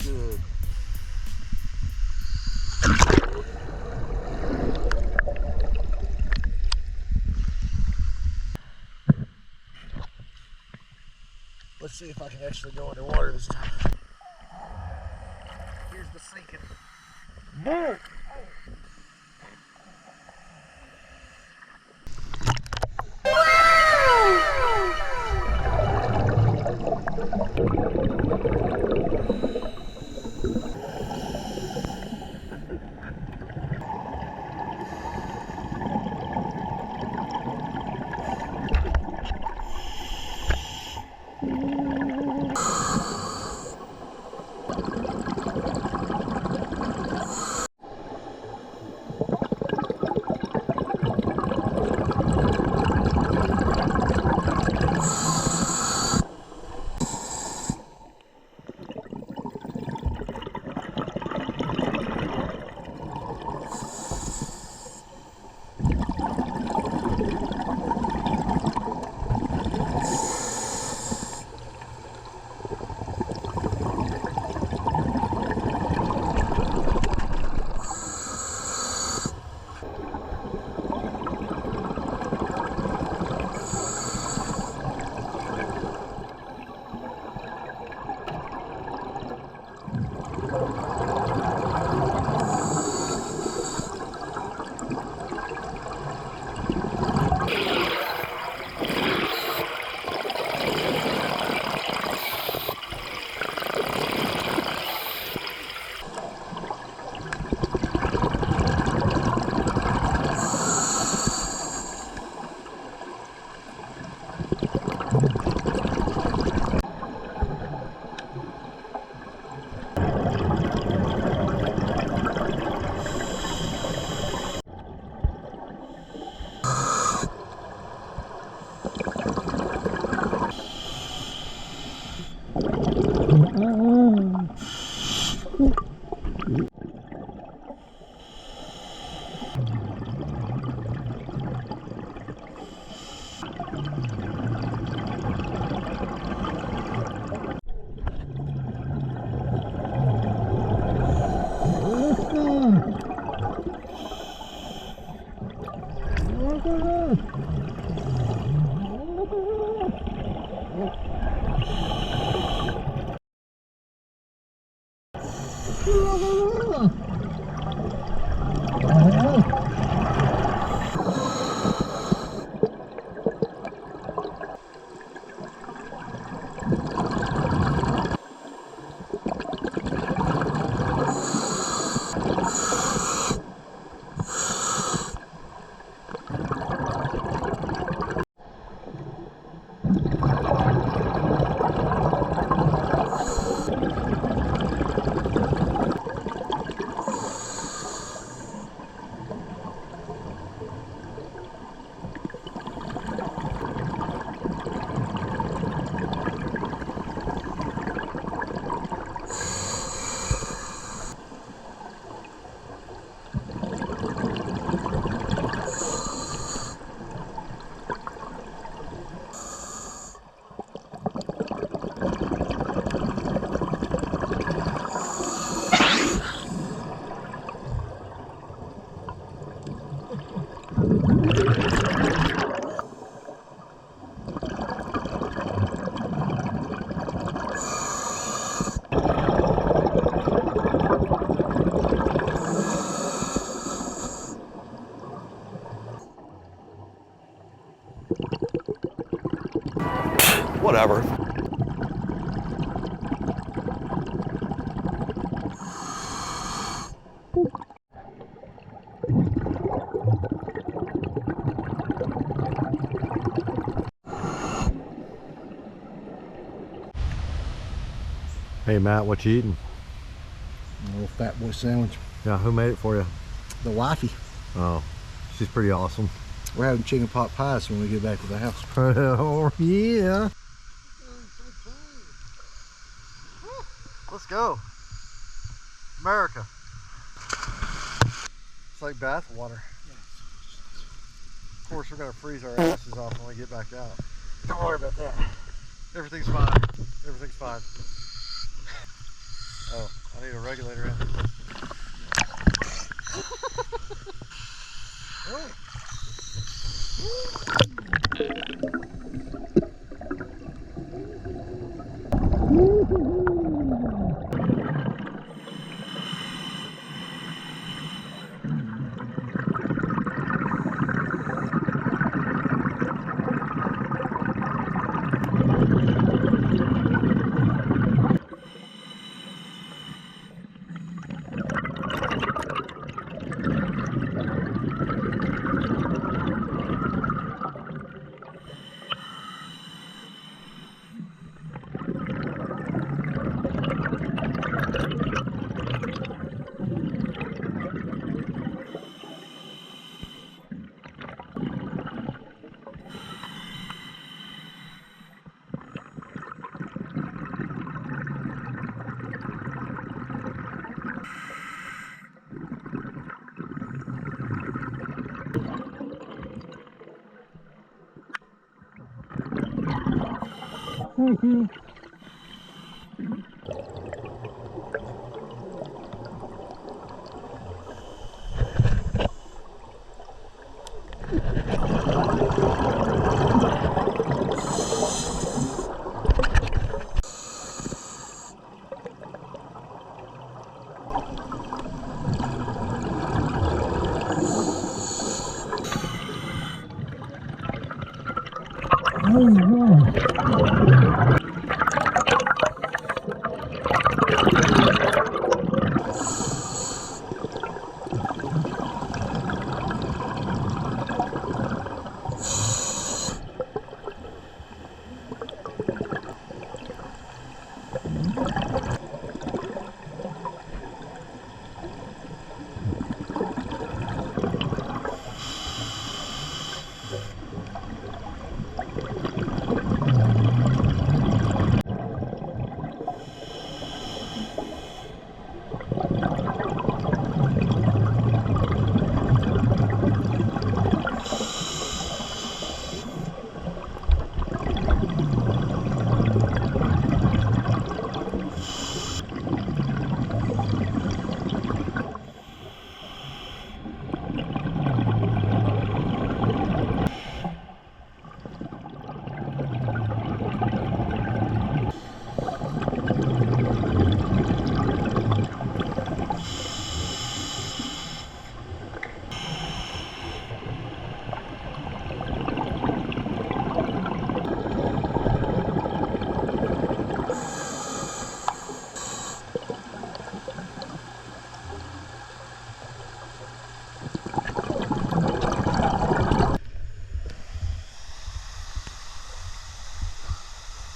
good. Let's see if I can actually go underwater this time. Here's the sinking. Boom! Whatever. Hey Matt, what you eating? A little fat boy sandwich. Yeah, who made it for you? The wifey. Oh, she's pretty awesome. We're having chicken pot pies when we get back to the house. Oh yeah. Let's go. America. It's like bath water. Of course, we're gonna freeze our asses off when we get back out. Don't worry about that. Everything's fine. Everything's fine. Oh. I need a regulator in.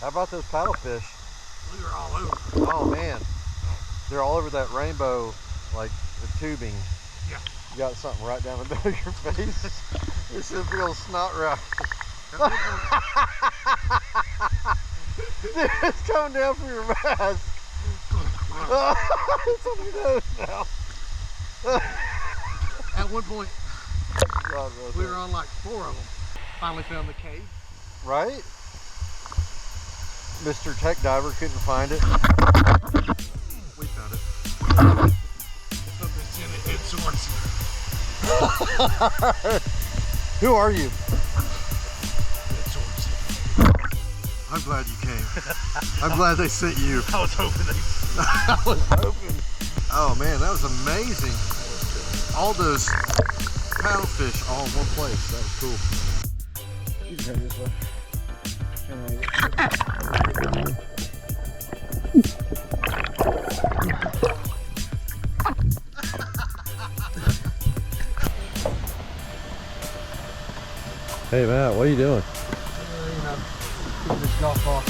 How about those paddlefish? We were all over. Oh man, they're all over that rainbow, like the tubing. Yeah. You got something right down the middle of your face. It's a big old snot route. Dude, it's coming down from your mask. It's on your nose now. At one point, we were on like 4 of them. Finally found the cave. Right? Mr. Tech Diver couldn't find it. We found it. Something's in it, Ed Sorenson. Who are you? Ed Sorenson. I'm glad you came. I'm glad they sent you. I was hoping they... I was hoping. Oh man, that was amazing. All those paddlefish all in one place. That was cool. You can head this way. Hey Matt, what are you doing? Keep this golf ball up.